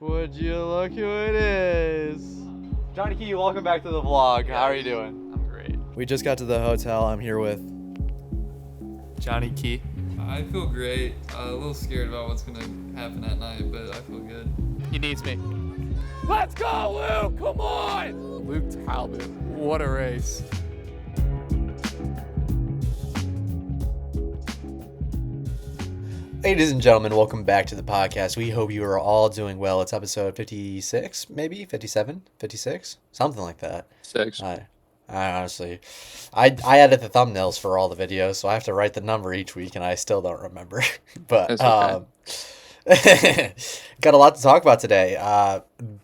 Would you look who it is? Johnny Key, welcome back to the vlog. How are you doing? I'm great. We just got to the hotel. I'm here with Johnny Key. I feel great. A little scared about what's gonna happen at night, but I feel good. He needs me. Let's go, Luke! Come on! Luke Talbot. What a race. Ladies and gentlemen, welcome back to the podcast. We hope you are all doing well. It's episode 56, maybe 57, 56, something like that. Six. I honestly, I edit the thumbnails for all the videos, so I have to write the number each week, and I still don't remember. But That's okay. got a lot to talk about today.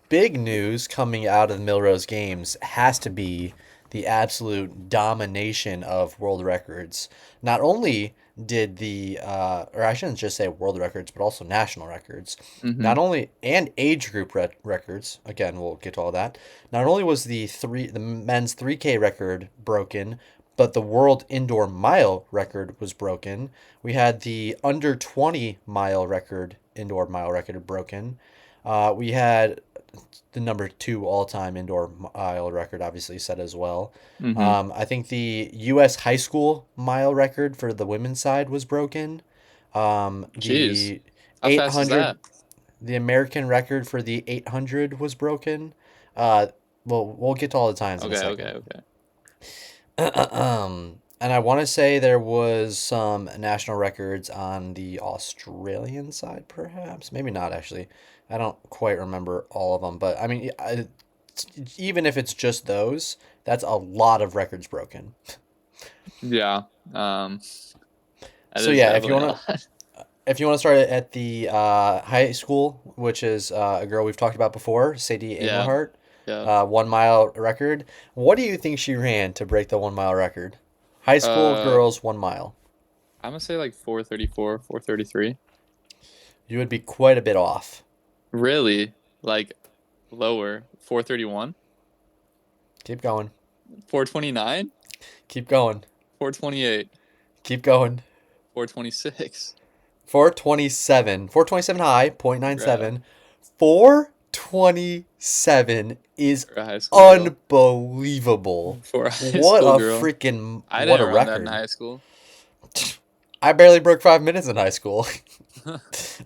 Big news coming out of the Millrose Games has to be the absolute domination of world records. Not only did or I shouldn't just say world records, but also national records. Mhm. Not only, and age group records. Again, we'll get to all that. Not only was the men's 3K record broken, but the world indoor mile record was broken. We had the under 20 indoor mile record broken. We had the number 2 all-time indoor mile record obviously set as well. Mhm. I think the U.S. high school mile record for the women's side was broken. Jeez. The How fast is 800, that? the American record for the 800 was broken. We'll get to all the times in a Okay, second. okay. And I want to say there was some national records on the Australian side, perhaps. Maybe not, actually. I don't quite remember all of them. But, I mean, even if it's just those, that's a lot of records broken. Yeah. That So, is yeah, if you definitely a want to lot. if you want to start at the high school, which is a girl we've talked about before, Sadie Yeah. Engelhart, Yeah. 1 mile record. What do you think she ran to break the 1 mile record? High school Uh, girls 1 mile. I'm gonna say like 4:34, 4:33. You would be quite a bit off. Really? Like lower. 4:31? Keep going. 4:29? Keep going. 4:28? Keep going. 4:26? 427. 427 high, 0.97. 427 is For a high school girl. unbelievable. For a high What school a girl. freaking, I what didn't a run that in record. high school. I barely broke 5 minutes in high school.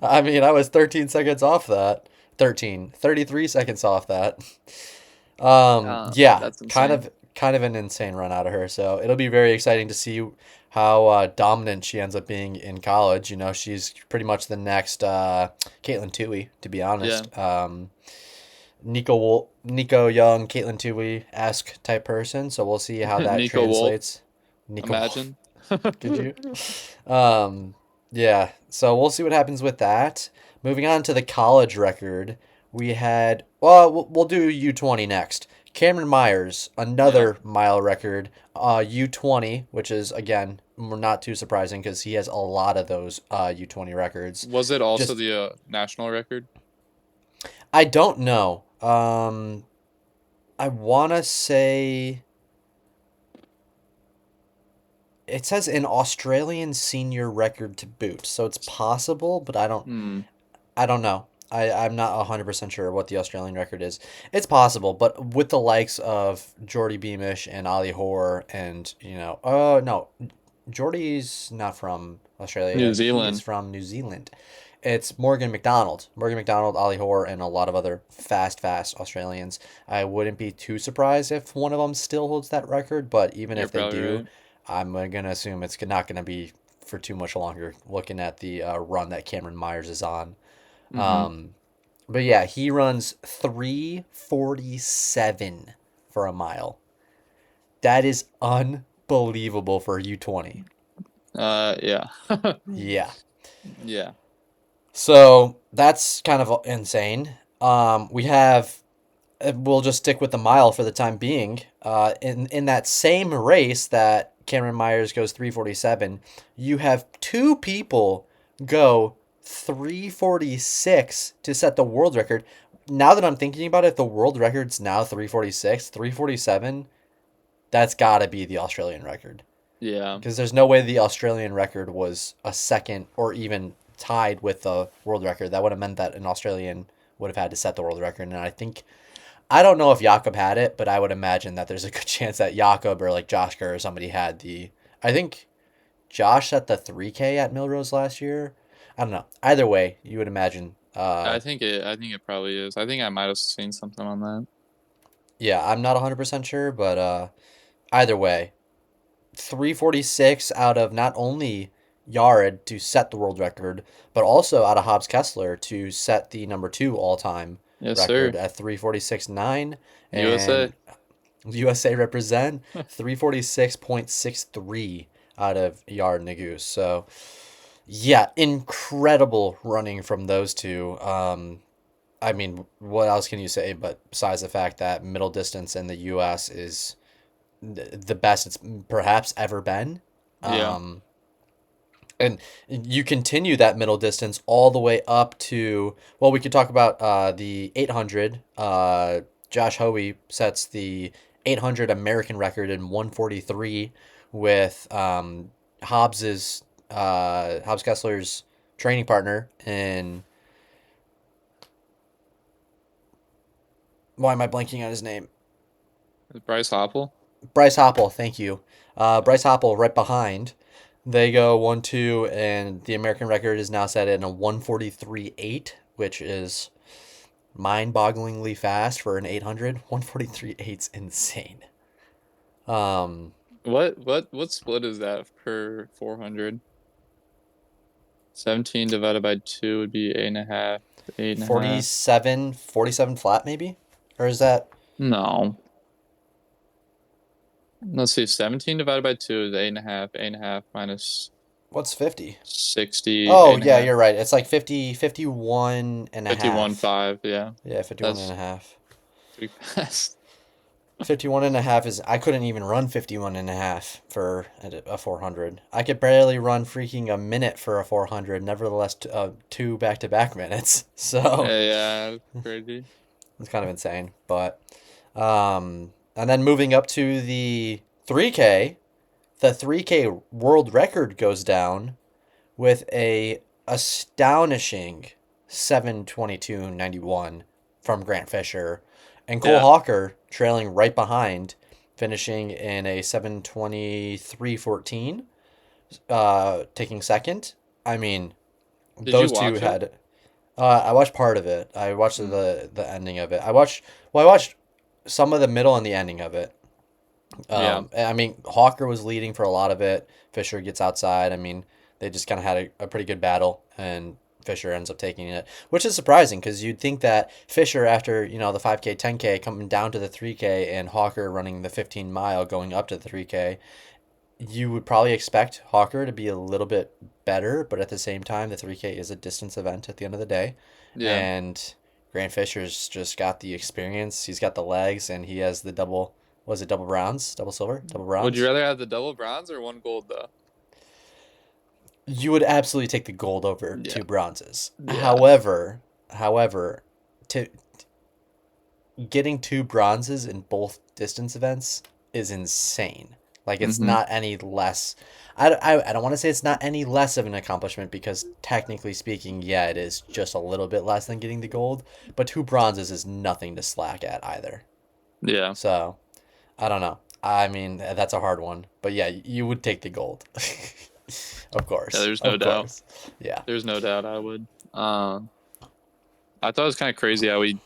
I mean, I was 13 seconds off that. 33 seconds off that. Yeah, That's kind insane. of an insane run out of her. So it'll be very exciting to see how dominant she ends up being in college. You know, she's pretty much the next Caitlin Toohey, to be honest. Nico Young, Caitlin Toohey-esque type person. So we'll see how that Nico Wolf. translates. Nico Imagine. Could you? Yeah, so we'll see what happens with that. Moving on to the college record, we had, well, we'll do U20 next. Cameron Myers, another mile record, U20, which is, again, not too surprising because he has a lot of those U20 records. Was it also Just- the national record? I don't know. I want to say it says an Australian senior record to boot, so it's possible, but I don't know. I'm not 100% sure what the Australian record is. It's possible, but with the likes of Jordy Beamish and Ali Hoare and, no, Jordy's not from Australia. New Zealand. He's from New Zealand. It's Morgan McDonald. Morgan McDonald, Ali Hoare, and a lot of other fast Australians. I wouldn't be too surprised if one of them still holds that record, but even You're if they probably do, right. I'm going to assume it's not going to be for too much longer looking at the run that Cameron Myers is on. But yeah, he runs 3:47 for a mile. That is unbelievable for U20. Yeah. Yeah. Yeah. So that's kind of insane. We'll just stick with the mile for the time being. In that same race that Cameron Myers goes 3:47, you have 2 people go 3:46 to set the world record. Now that I'm thinking about it, the world record's now 3:46, 3:47. That's got to be the Australian record. Yeah. Because there's no way the Australian record was a second or even tied with the world record. That would have meant that an Australian would have had to set the world record. And I don't know if Jakob had it, but I would imagine that there's a good chance that Jakob or like Joshka or somebody had the. I think Josh set the 3K at Millrose last year. I don't know. Either way, you would imagine. I think it probably is. I think I might have seen something on that. Yeah, I'm not 100% sure, but either way, 346 out of not only Yared to set the world record, but also out of Hobbs Kessler to set the number 2 all-time Yes, record sir. at 346.9. USA. And USA represent 346.63 out of Yard Nagus. So, yeah, incredible running from those two. I mean, what else can you say? But besides the fact that middle distance in the U.S. is the best it's perhaps ever been. Yeah. And you continue that middle distance all the way up to, well, we could talk about the 800. Josh Hoey sets the 800 American record in 143 with Hobbs Kessler's training partner in. Why am I blanking on his name? Bryce Hoppel. Bryce Hoppel, thank you. Bryce Hoppel right behind. They go 1-2, and the American record is now set in a 143.8, which is mind-bogglingly fast for an 800. 143.8's insane. What split is that per 400? 17 divided by 2 would be 8.5. 8.5. 47 flat maybe? Or is that No. Let's see. 17 divided by 2 is 8.5. 8.5 minus what's 50? 60. Oh, 8.5. yeah, you're right. It's like 51 and a half. 51.5. Yeah. Yeah, 51 and a half. Pretty fast. 51 and a half is, I couldn't even run 51 and a half for a 400. I could barely run freaking a minute for a 400, nevertheless 2 back-to-back minutes. So Yeah, crazy. it's kind of insane. But and then moving up to the 3K, the 3K world record goes down with a astonishing 7:22.91 from Grant Fisher. And Cole Yeah. Hawker trailing right behind, finishing in a 7:23.14, taking second. I mean, Did those you two watch it? had. I watched part of it. I watched the ending of it. I watched some of the middle and the ending of it. I mean, Hawker was leading for a lot of it. Fisher gets outside. I mean, they just kind of had a pretty good battle, and Fisher ends up taking it, which is surprising because you'd think that Fisher, after the 5K, 10K, coming down to the 3K, and Hawker running the 15-mile going up to the 3K, you would probably expect Hawker to be a little bit better, but at the same time, the 3K is a distance event at the end of the day, Yeah. and Grant Fisher's just got the experience. He's got the legs, and he has the double. Was it double bronze, double silver, double bronze? Would you rather have the double bronze or 1 gold though? You would absolutely take the gold over Yeah. 2 bronzes. Yeah. However, to getting 2 bronzes in both distance events is insane. Like, it's Mhm. not any less. I don't want to say it's not any less of an accomplishment because technically speaking, yeah, it is just a little bit less than getting the gold. But 2 bronzes is nothing to slack at either. Yeah. So, I don't know. I mean, that's a hard one. But yeah, you would take the gold. Of course. Yeah, there's no Of doubt. course. Yeah. There's no doubt I would. I thought it was kind of crazy how he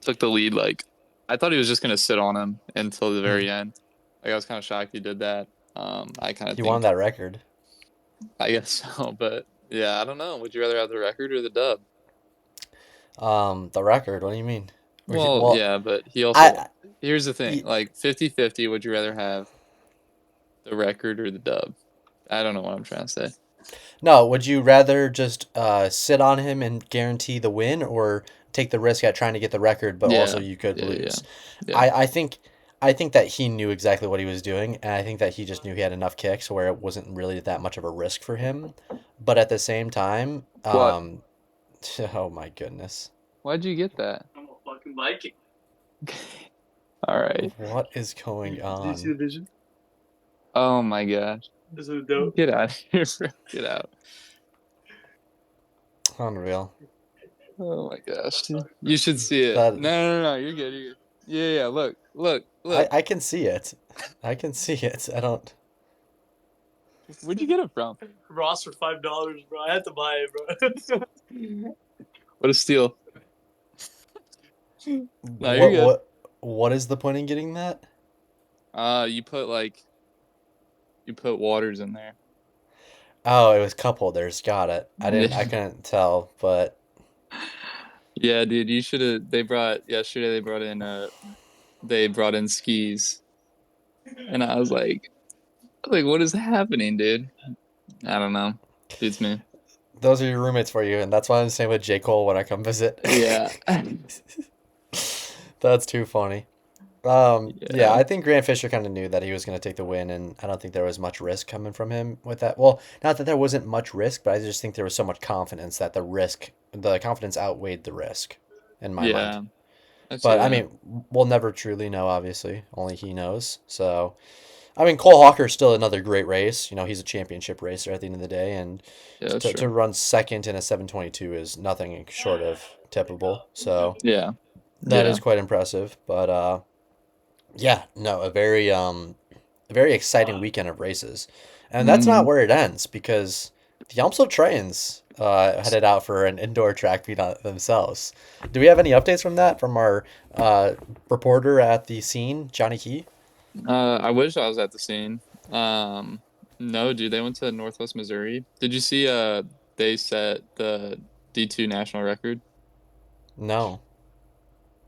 took the lead. Like, I thought he was just gonna sit on him until the very end. Like, I was kind of shocked he did that. I kind of He think, won that record. I guess so, but yeah, I don't know. Would you rather have the record or the dub? The record, what do you mean? Well, yeah, but he also. I Here's the thing, Ye- like 50-50, would you rather have the record or the dub? I don't know what I'm trying to say. no, would you rather just sit on him and guarantee the win or take the risk at trying to get the record, but Yeah. also you could Yeah, lose? yeah. I think that he knew exactly what he was doing, and I think that he just knew he had enough kicks where it wasn't really that much of a risk for him. But at the same time, What? oh my goodness. Why'd you get that? I'm a fucking Viking. All right. What is going Did you see the on? vision? Oh my gosh. Is it dope? Get out of here, bro. Get out. Unreal. Oh my gosh, dude. You should see it. That No. You're good. You're good. Yeah. Look. I can see it. I can see it. I don't. Where'd you get it from? Ross for $5, bro. I had to buy it, bro. What a steal. No, you're What good. what is the point in getting that? You put waters in there. Oh, it was cup holders. Got it. I didn't. I Yeah. couldn't tell, but Yeah, dude, you should have. They brought yesterday. They brought in skis, and I was like, what is happening, dude? I don't know. Beats me. those are your roommates for you, and that's why I'm saying with J. Cole when I come visit. Yeah. That's too funny. Yeah, Yeah. I think Grant Fisher kind of knew that he was going to take the win, and I don't think there was much risk coming from him with that. Well, not that there wasn't much risk, but I just think there was so much confidence that the confidence outweighed the risk in my Yeah. mind. I see But I that. mean, we'll never truly know, obviously. Only he knows. So, I mean, Cole Hawker's still another great race. He's a championship racer at the end of the day, and Yeah, that's to true. run second in a 722 is nothing short of tippable. So Yeah. that is Yeah. quite impressive. But yeah, no, a very exciting weekend of races, and that's not Mhm. where it ends because the Elmslow Trains headed out for an indoor track meet on themselves. Do we have any updates from that from our reporter at the scene, Johnny Key? I wish I was at the scene. No, dude, they went to Northwest Missouri. Did you see? They set the D2 national record. No,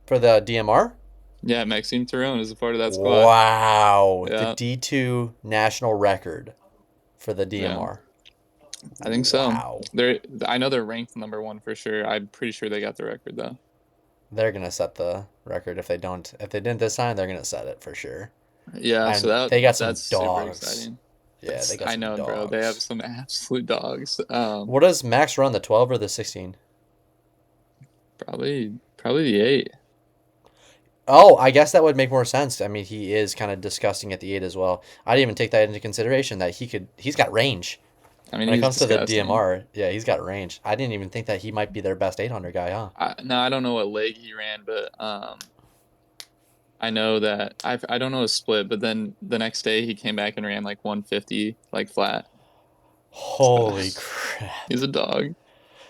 for the DMR. Yeah, Maxime Turon is a part of that squad. Wow, the Yeah, D2 national record for the yeah, DMR. I think so. Wow, I know they're ranked number one for sure. I'm pretty sure they got the record though. they're gonna set the record if they don't. If they didn't this time, they're gonna set it for sure. Yeah, so And they got some that's super dogs. exciting. Yeah, they got I some know, bro. They have dogs. some absolute dogs. What does Max run, the 12 or the 16? Probably the 8. Oh, I guess that would make more sense. I mean, he is kind of disgusting at the 8 as well. I didn't even take that into consideration that he's got range. I mean, When it he's comes to the disgusting. DMR, yeah, he's got range. I didn't even think that he might be their best 800 guy, huh? I don't know what leg he ran, but I know that I don't know his split, but then the next day he came back and ran like 150 like flat. Holy So crap. he's a dog.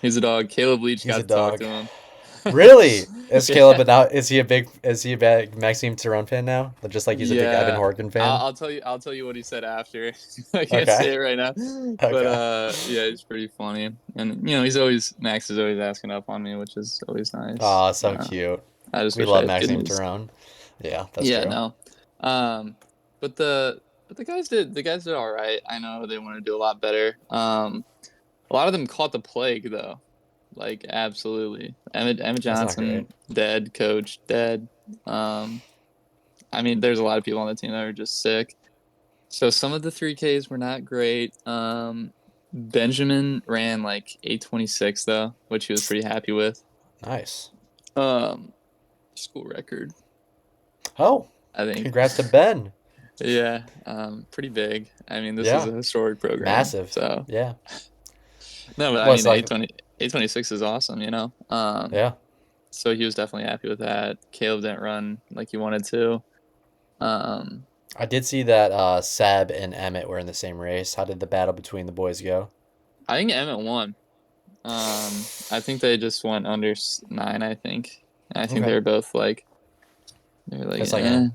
He's a dog. Caleb Leach He's got a to talk dog. to him. Really? Is Caleb Yeah. now is he a big Maxime Turon fan now? Just like he's a big Evan Yeah. Horgan fan? I'll tell you what he said after. I can't Okay. say it right now. But Okay. yeah, he's pretty funny. And Max is always asking up on me, which is always nice. Oh, so cute. I just We wish I love had good Maxime news. Turon. Yeah, that's Yeah, true. no. But the guys did all right. I know they want to do a lot better. A lot of them caught the plague though. Like absolutely. Emmett That's not Johnson great. dead, coach dead. I mean, there's a lot of people on the team that are just sick. So some of the 3Ks were not great. Benjamin ran like 8:26 though, which he was pretty happy with. Nice. School record, Oh, I think. congrats to Ben. Yeah, pretty big. I mean, this is Yeah. a historic program. Massive. So Yeah. no, but I What's mean, like 826 is awesome. yeah. So he was definitely happy with that. Caleb didn't run like he wanted to. Um, I did see that Seb and Emmett were in the same race. How did the battle between the boys go? I think Emmett won. I think they just went under 9. I think. I think Okay. they were both like, It's like eh.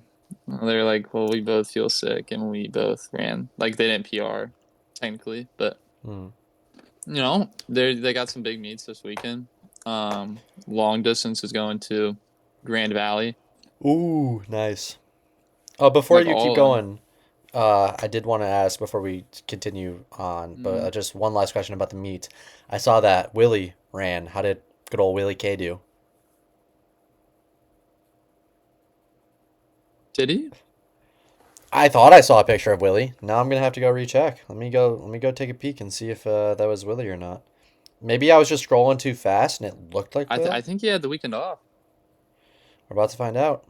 Well, they were like, well, we both feel sick, and we both ran. Like they didn't PR, technically, but Hmm. they got some big meets this weekend. Long distance is going to Grand Valley. Ooh, nice. Oh, before Like you keep all of them. going, I did want to ask before we continue on, but Mhm. just one last question about the meet. I saw that Willie ran. How did good old Willie K do? Did he? I thought I saw a picture of Willie. Now I'm gonna have to go recheck. Let me go take a peek and see if that was Willie or not. Maybe I was just scrolling too fast and it looked like Will. I think he had the weekend off. We're about to find out.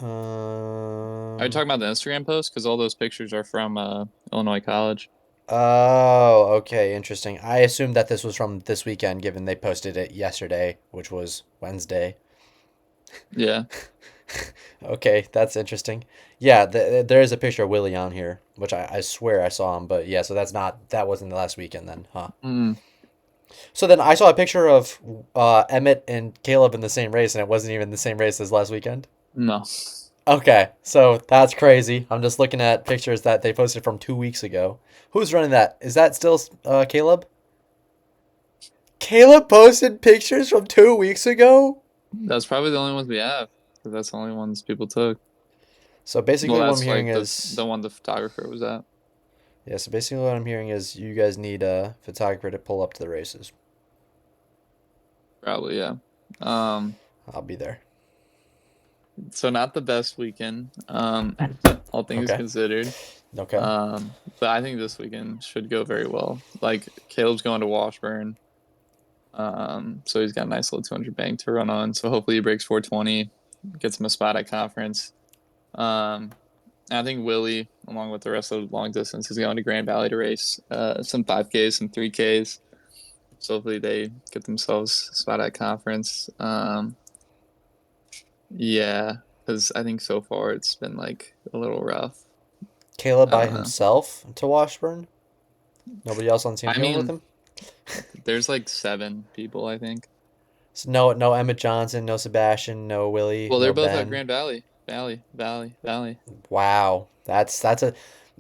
Are you talking about the Instagram post? Because all those pictures are from Illinois College. Oh, okay, interesting. I assumed that this was from this weekend, given they posted it yesterday, which was Wednesday. Yeah. Okay, that's interesting. Yeah, there is a picture of Willie on here, which I swear I saw him, but yeah, so that wasn't the last weekend then, huh? Mm, So then I saw a picture of Emmett and Caleb in the same race, and it wasn't even the same race as last weekend. no. Okay, so that's crazy. I'm just looking at pictures that they posted from 2 weeks ago. Who's running that? Is that still Caleb? Caleb posted pictures from 2 weeks ago? That's probably the only ones we have, because that's the only ones people took. So basically Well, what I'm that's hearing like is, the one the photographer was at. yeah, so basically what I'm hearing is you guys need a photographer to pull up to the races. Probably, yeah. Um, I'll be there. so not the best weekend, all things Okay. considered. Okay. But I think this weekend should go very well. Like Caleb's going to Washburn. So he's got a nice little 200 bank to run on. So hopefully he breaks 420, gets him a spot at conference. Um, I think Willie, along with the rest of the long distance, is going to Grand Valley to race some 5Ks, some 3Ks. So hopefully they get themselves a spot at conference. Yeah, because I think so far it's been like a little rough. Caleb I by don't know. himself to Washburn? Nobody else on the team I going with mean, him? there's like 7 people, I think. So no Emmett Johnson, no Sebastian, no Willie, Well, they're no both at Ben. Grand Valley. Valley. Wow. That's a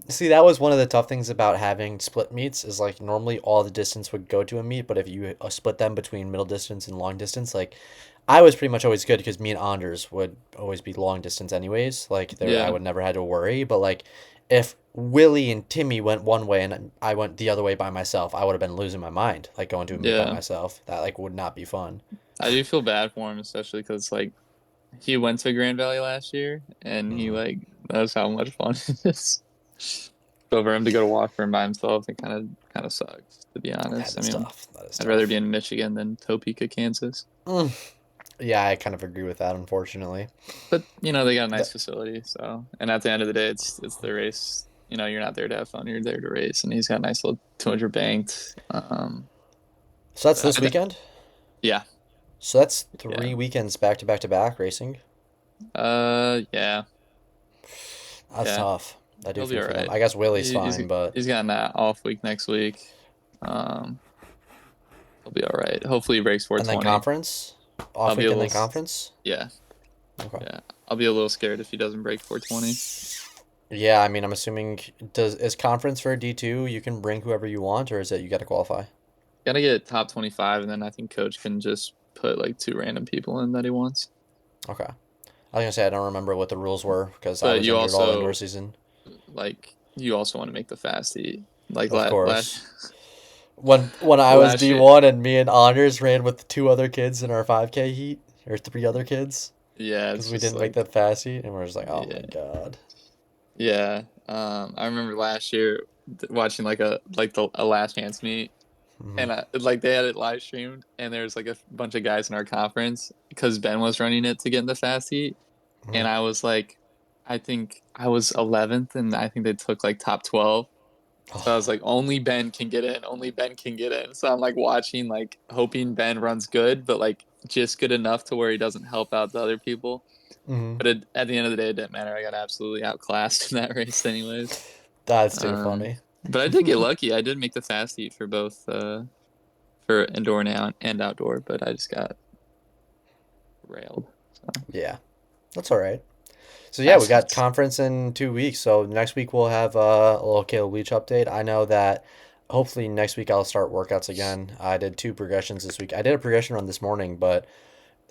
see, that was one of the tough things about having split meets is like normally all the distance would go to a meet, but if you split them between middle distance and long distance, like I was pretty much always good because me and Anders would always be long distance anyways. Like there I Yeah, would never had to worry, but like if Willie and Timmy went one way and I went the other way by myself, I would have been losing my mind, like going to a meet by yeah. myself. That like would not be fun. I do feel bad for him, especially because like he went to Grand Valley last year, and he Mm, like knows how much fun it is. So for him to go to Washburn by himself, it kind of sucks, to be yeah, honest. I that's mean, tough. That is I'd rather be tough. in Michigan than Topeka, Kansas. Mm. Yeah, I kind of agree with that, unfortunately. But they got a nice That, facility, so and at the end of the day, it's the race. You're not there to have fun; you're there to race. And he's got a nice little 200 banked. so that's I, this weekend? yeah, So that's yeah, 3 weekends back to back to back racing. yeah, That's yeah. tough. I do He'll be feel all for them. right. I guess Willie's He's fine, but he's got an off week next week. Um, he'll be all right. Hopefully, he breaks and then 420. conference, I'll off be a week and little, then conference. yeah, Okay. yeah. I'll be a little scared if he doesn't break 420. Yeah, I mean, I'm assuming is conference for D2? You can bring whoever you want, or is it you got to qualify? Gotta get top 25, and then I think coach can just put like 2 random people in that he wants. Okay. I was gonna say I don't remember what the rules were because I But was you injured all indoor also season. want to make the fast heat. Like Of course. last When I was last year. D1 and me and Anders ran with 2 other kids in our 5K heat, or 3 other kids, Yeah, because it's we just didn't make like that fast heat, and we're just like, oh my yeah, God. yeah. I remember last year watching like a last chance meet. Hmm. And like they had it live streamed, and there was like a bunch of guys in our conference because Ben was running it to get in the fast heat, Hmm. and I was like, I think I was 11th, and I think they took like top 12. So I was Oh. like, only Ben can get in, only Ben can get in. So I'm like watching, like hoping Ben runs good, but like just good enough to where he doesn't help out the other people. Hmm. But at the end of the day, it didn't matter. I got absolutely outclassed in that race, anyways. That's too Um, funny. but I did get lucky. I did make the fast heat for both. For indoor and outdoor, but I just got railed. So Yeah, that's all right. So yeah, we that's got conference in 2 weeks. So next week we'll have a little Caleb Leach update. I know that hopefully next week I'll start workouts again. I did 2 progressions this week. I did a progression run this morning, but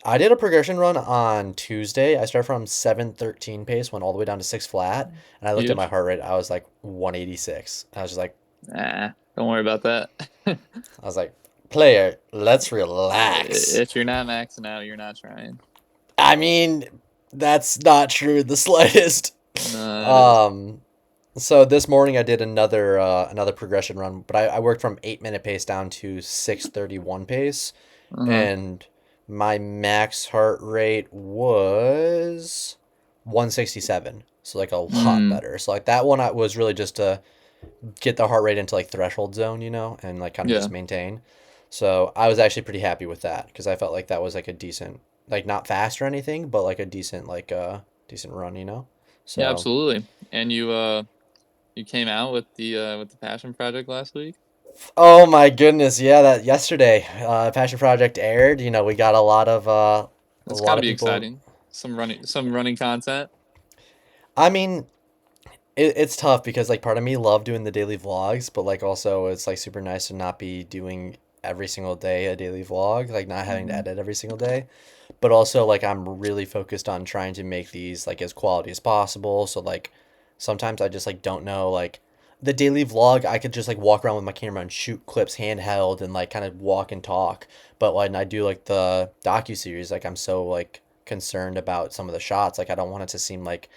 I did a progression run on Tuesday. I started from 7:13 pace, went all the way down to 6 flat, and I looked at my huge. heart rate. I was like 186. I was just like, Nah, don't worry about that. I was like, player, let's relax. If you're not maxing out, you're not trying. I mean, that's not true in the slightest. No, it is. Um, so this morning I did another progression run, but I worked from 8 minute pace down to 6:31 pace, Uh-huh. and my max heart rate was 167. So like a lot Mm, better. So like that one I was really just get the heart rate into like threshold zone, and like kind of Yeah. just maintain. So I was actually pretty happy with that because I felt like that was like a decent, like not fast or anything, but like a decent decent run. Yeah, So absolutely. And you came out with the passion project last week. oh my goodness, yeah, that yesterday, Passion Project aired. We got a That's got lot to of be people. exciting. Some running content. I mean, it's tough because like part of me loved doing the daily vlogs, but like also it's like super nice to not be doing every single day a daily vlog, like not having to Hmm. edit every single day. But also like I'm really focused on trying to make these like as quality as possible. So like sometimes I just like don't know like the daily vlog I could just like walk around with my camera and shoot clips handheld and like kind of walk and talk. But when I do like the docu series, like I'm so like concerned about some of the shots. Like I don't want it to seem like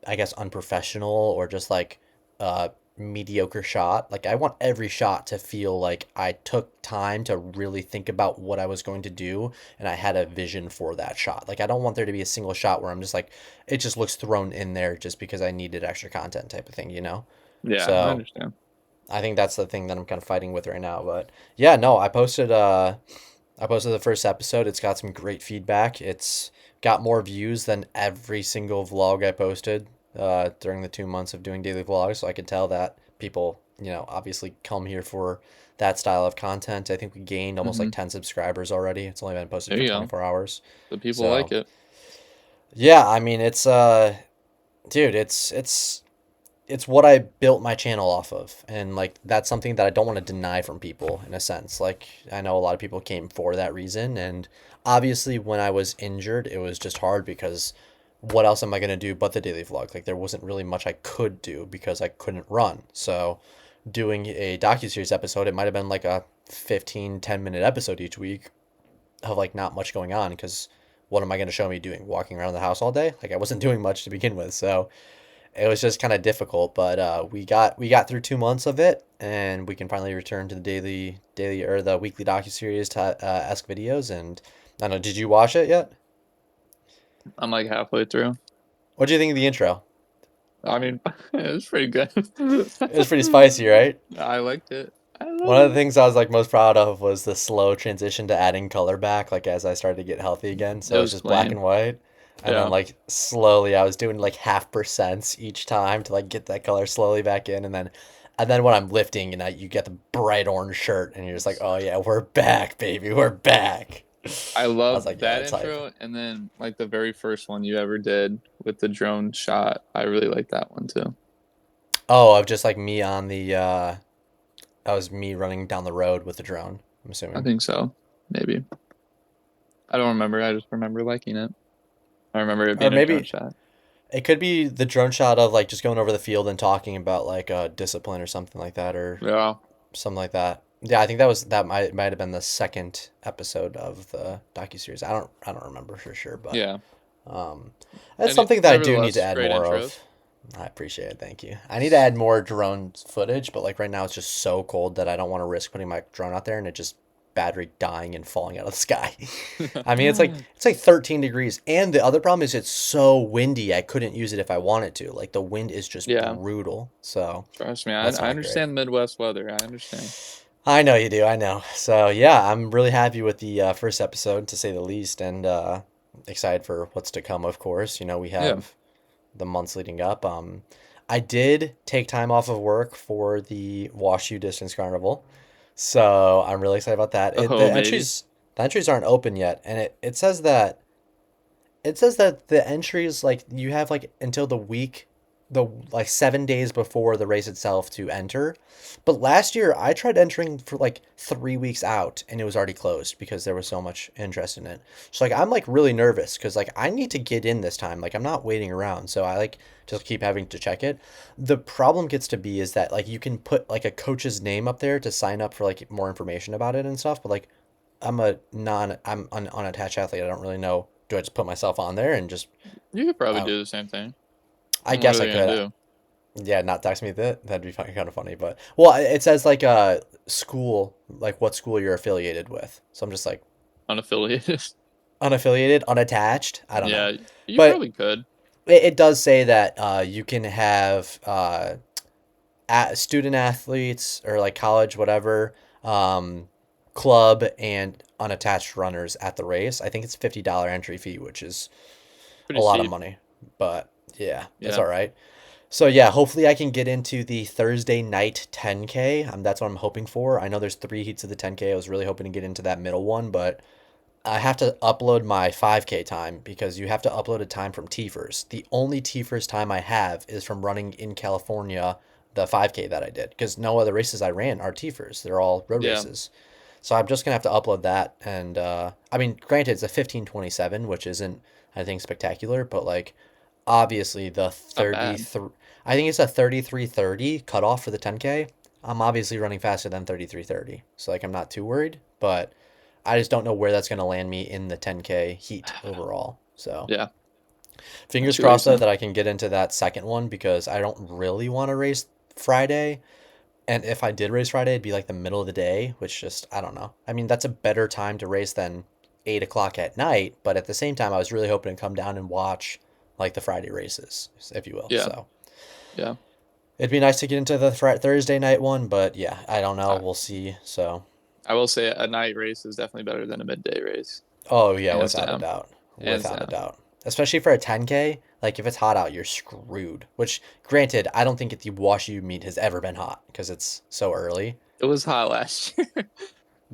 I guess unprofessional or just like a mediocre shot. Like I want every shot to feel like I took time to really think about what I was going to do and I had a vision for that shot. Like I don't want there to be a single shot where I'm just like it just looks thrown in there just because I needed extra content type of thing. Yeah, I So understand. I think that's the thing that I'm kind of fighting with right now. But yeah, no, I posted the first episode. It's got some great feedback. It's got more views than every single vlog I posted during the 2 months of doing daily vlogs. So I can tell that people, obviously come here for that style of content. I think we gained almost Hmm. like 10 subscribers already. It's only been posted There for you go. 24 hours. The people like So it. yeah, I mean, dude, it's what I built my channel off of. And like that's something that I don't want to deny from people in a sense. Like I know a lot of people came for that reason and obviously when I was injured, it was just hard because what else am I going to do but the daily vlog? Like there wasn't really much I could do because I couldn't run. So doing a docuseries episode, it might have been like a 15-10 minute episode each week of like not much going on because what am I going to show me doing? Walking around the house all day? Like I wasn't doing much to begin with. So it was just kind of difficult, but we got through 2 months of it, and we can finally return to the daily or the weekly docuseries to ask videos. And I don't know, did you watch it yet? I'm like halfway through. What do you think of the intro? I mean, it was pretty good. It was pretty spicy, right? I liked it. I One of the love things I was like most proud of was the slow transition to adding color back, like as I started to get healthy again. it. So It it was was just black and clean. white. And then Yeah. like slowly I was doing like half percents each time to like get that color slowly back in and then when I'm lifting and you get the bright orange shirt and you're just like, "Oh yeah, we're back, baby. We're back." I I was love like, "Yeah, that it's hype." intro, and then like the very first one you ever did with the drone shot. I really like that one too. Oh, of just like me on the that was me running down the road with the drone, I'm I assuming. think so. Maybe. I don't remember. I just remember liking it. I remember it Or being a drone maybe shot. it could be the drone shot of like just going over the field and talking about like discipline or something like that or Yeah. something like that. Yeah, I think that might have been the second episode of the docuseries. I don't remember for sure, but Yeah. um, that's And it, something that I do need to nevertheless, add great more intros. of. I appreciate it, thank you. I need to add more drone footage, but like right now it's just so cold that I don't want to risk putting my drone out there and it just battery dying and falling out of the sky. I mean, it's like 13 degrees, and the other problem is it's so windy. I couldn't use it if I wanted to. Like the wind is just Yeah. brutal, so Trust me, that's I not great. understand Midwest weather. I understand. I know you do. I know. So yeah, I'm really happy with the first episode to say the least, and excited for what's to come. Of course, we Yeah. have the months leading up. I did take time off of work for the WashU Distance Carnival, so I'm really excited about that. Oh, maybe. The entries aren't open yet, and it says that the entries like you have like until the like 7 days before the race itself to enter. But last year I tried entering for like 3 weeks out and it was already closed because there was so much interest in it. So like I'm like really nervous because like I need to get in this time. Like I'm not waiting around. So I like just keep having to check it. The problem gets to be is that like you can put like a coach's name up there to sign up for like more information about it and stuff. But like I'm an unattached athlete. I don't really know. Do I just put myself on there and just You could probably I, do the same thing. I What guess are I they gonna could. do? Yeah, not text me that. That'd be kind of funny. But well, it says like school, like what school you're affiliated with. So I'm just like Unaffiliated. unaffiliated, unattached. I don't know. Yeah, you But probably could. it does say that you can have student athletes or like college, whatever, club and unattached runners at the race. I think it's $50 entry fee, which is a Pretty lot of steep. money, but yeah, it's Yeah. all right. So yeah, hopefully I can get into the Thursday night 10K. That's what I'm hoping for. I know there's 3 heats of the 10K. I was really hoping to get into that middle one, but I have to upload my 5K time because you have to upload a time from T-First. The only T-First time I have is from running in California, the 5K that I did, because no other races I ran are T-First. They're all road Yeah. races. So I'm just gonna have to upload that, and I mean, granted, it's a 15:27, which isn't, I think, spectacular, but like, obviously the Not bad. 33, I think it's a 33:30 cutoff for the 10K. I'm obviously running faster than 33:30, so like I'm not too worried, but I just don't know where that's gonna land me in the 10K heat overall. So Yeah. fingers see what you're crossed though saying. that I can get into that second one because I don't really want to race Friday. And if I did race Friday, it'd be like the middle of the day, which just, I don't know. I mean, that's a better time to race than 8 o'clock at night. But at the same time, I was really hoping to come down and watch like the Friday races, if you will. Yeah. So Yeah. it'd be nice to get into the Thursday night one. But yeah, I don't know. I, We'll see. So, I will say a night race is definitely better than a midday race. oh, yeah, Hands without a down. doubt. Hands Without a down. doubt. Especially for a 10K. Like, if it's hot out, you're screwed. Which, granted, I don't think the Wash U meet has ever been hot because it's so early. It was hot last year. It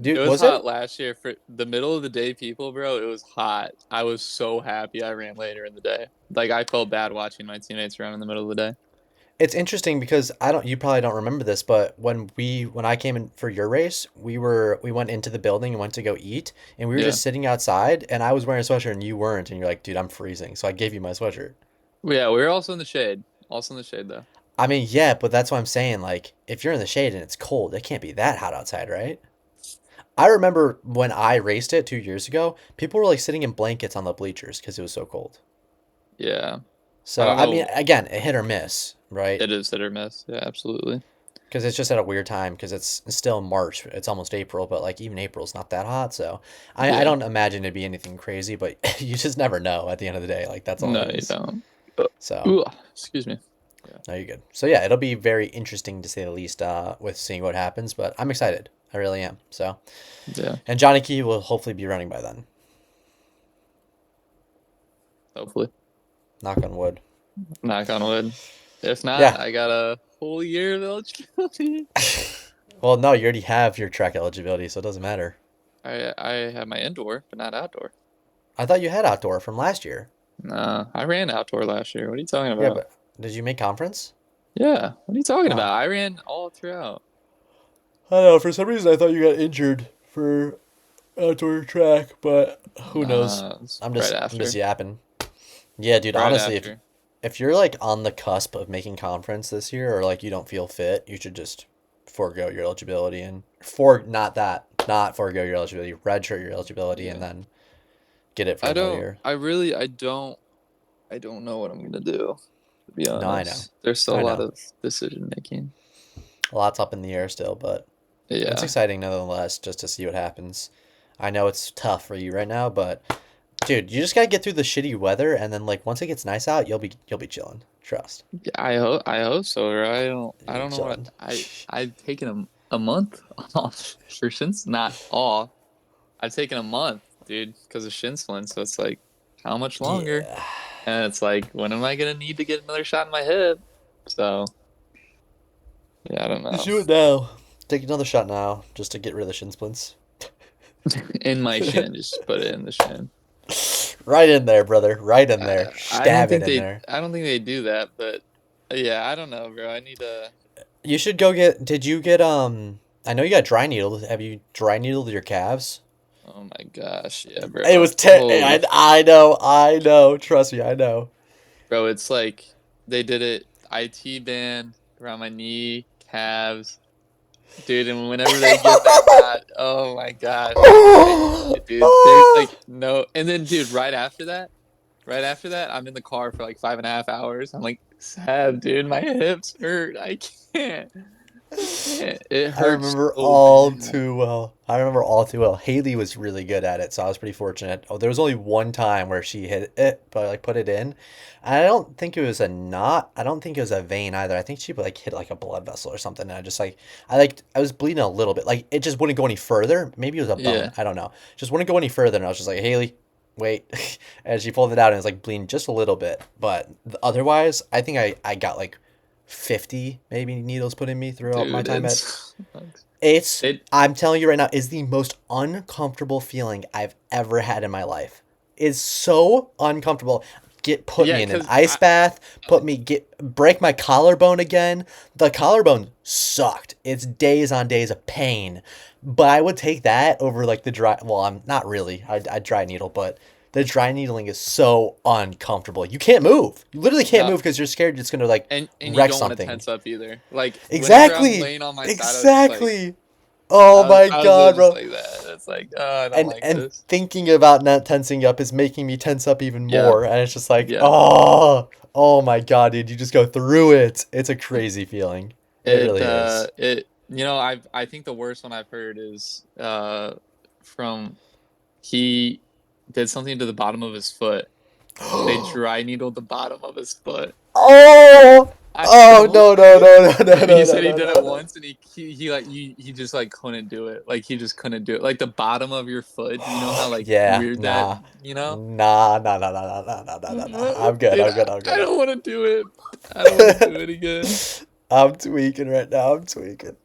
Dude, was was hot it? last year for the middle of the day people, bro. It was hot. I was so happy I ran later in the day. Like I felt bad watching my teammates run in the middle of the day. It's interesting because I don't you probably don't remember this, but when I came in for your race, we went into the building and went to go eat, and we were Yeah. just sitting outside and I was wearing a sweatshirt and you weren't, and you're like, "Dude, I'm freezing." So I gave you my sweatshirt. Yeah, we were also in the shade. Also in the shade though. I mean, yeah, but that's what I'm saying, like if you're in the shade and it's cold, it can't be that hot outside, right? I remember when I raced it 2 years ago, people were like sitting in blankets on the bleachers because it was so cold. Yeah. I So, don't I mean, know. again, a hit or miss, right? It is hit or miss. Yeah, absolutely. Because it's just at a weird time because it's still March. It's almost April, but like even April's not that hot. So I Yeah. don't imagine it'd be anything crazy, but you just never know at the end of the day. Like that's all No, it you is. don't. So Ooh, excuse me. no, you're good. So yeah, it'll be very interesting to say the least with seeing what happens, but I'm excited. I really am. So, Yeah, and Johnny Key will hopefully be running by then. hopefully. Knock on wood. Knock on wood. If not, Yeah. I got a whole year of eligibility. Well, no, you already have your track eligibility, so it doesn't matter. I have my indoor, but not outdoor. I thought you had outdoor from last year. Nah, I ran outdoor last year. What are you talking Yeah, about? but did you make conference? Yeah, what are you talking Oh. about? I ran all throughout. I don't know. For some reason, I thought you got injured for outdoor track, but who knows? Nah, it's I'm right just after. yapping. Yeah, dude. Right Honestly, after. if you're like on the cusp of making conference this year, or like you don't feel fit, you should just forego your eligibility and not forego your eligibility, redshirt your eligibility, and Yeah. then get it for I another don't. year. I don't know what I'm gonna do. To be No, I know. honest, there's still I a lot know. of decision making. A lot's up in the air still, but Yeah. it's exciting nonetheless just to see what happens. I know it's tough for you right now, but dude, you just gotta get through the shitty weather, and then like once it gets nice out, you'll be chilling. Trust. Yeah, I hope so. Or I You'll be don't know what chilling. I've taken a month off for shins, not off. I've taken a month, dude, because of shin splint. So it's like, how much longer? Yeah. And it's like, when am I gonna need to get another shot in my hip? So yeah, I don't Just know. do it now. Take another shot now, just to get rid of the shin splints. In my shin, just put it in the shin. Right in there, brother. Right in there. I don't Stab it think in there. I don't think they do that, but yeah, I don't know, bro. I need to. You should go get. Did you get I know you got dry needled. Have you dry needled your calves? Oh my gosh, yeah, bro. It was Holy I know. Trust me, I know. Bro, it's like they did it IT band around my knee, calves, dude, and whenever they get that knot, oh my gosh, dude, there's like no, and then dude, right after that, I'm in the car for like 5.5 hours. I'm like, sad, dude, my hips hurt, I can't. It hurts. I remember so all bad. too well. I remember all too well. Haley was really good at it, so I was pretty fortunate. Oh, there was only one time where she hit it, but like put it in. And I don't think it was a knot. I don't think it was a vein either. I think she like hit like a blood vessel or something. And I just like I was bleeding a little bit. Like it just wouldn't go any further. Maybe it was a bone. Yeah. I don't know. Just wouldn't go any further. And I was just like, Haley, wait. And she pulled it out and it's like bleeding just a little bit. But otherwise, I think I got like 50 maybe needles put in me throughout my Dude, time at it's it. I'm telling you right now, is the most uncomfortable feeling I've ever had in my life. It's so uncomfortable. Put Yeah, me in an 'cause ice bath, break my collarbone again. The collarbone sucked. It's days on days of pain. But I would take that over like the dry, well, I'm not really. I dry needle, but the dry needling is so uncomfortable. You can't move. You literally can't No. move because you're scared it's gonna like And you wreck don't want to something. tense up either. Like whenever I'm Exactly. laying on my side, Exactly. Oh my I was God, just bro. like that. It's like, oh, I don't like And this. thinking about not tensing up is making me tense up even Yeah. more. And it's just like, Yeah. oh my God, dude, you just go through it. It's a crazy feeling. It really is. I think the worst one I've heard is from he did something to the bottom of his foot. They dry needled the bottom of his foot. Oh, oh no, no, no, no, no, And no, he said no, he no, did no, it no. once, and he just like couldn't do it. Like he just couldn't do it. Like the bottom of your foot. You know how like Yeah, weird nah. that you know. Nah, nah, nah, nah, nah, nah, nah, nah, nah. I'm good, Dude, I'm good, I'm I good. don't want to do it. I don't want to do it again. I'm tweaking right now. I'm tweaking.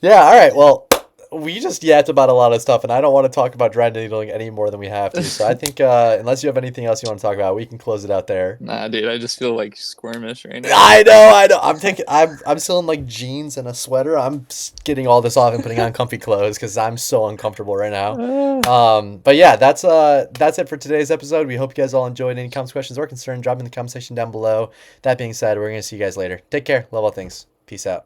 Yeah, all right. Well, we just yapped about a lot of stuff, and I don't want to talk about dry needling any more than we have to. So I think, unless you have anything else you want to talk about, we can close it out there. Nah, dude, I just feel like squirmish right now. I know, I know. I'm still in like jeans and a sweater. Getting all this off and putting on comfy clothes because I'm so uncomfortable right now. But yeah, that's it for today's episode. We hope you guys all enjoyed. Any comments, questions, or concerns, drop them in the comment section down below. That being said, we're gonna see you guys later. Take care. Love all things. Peace out.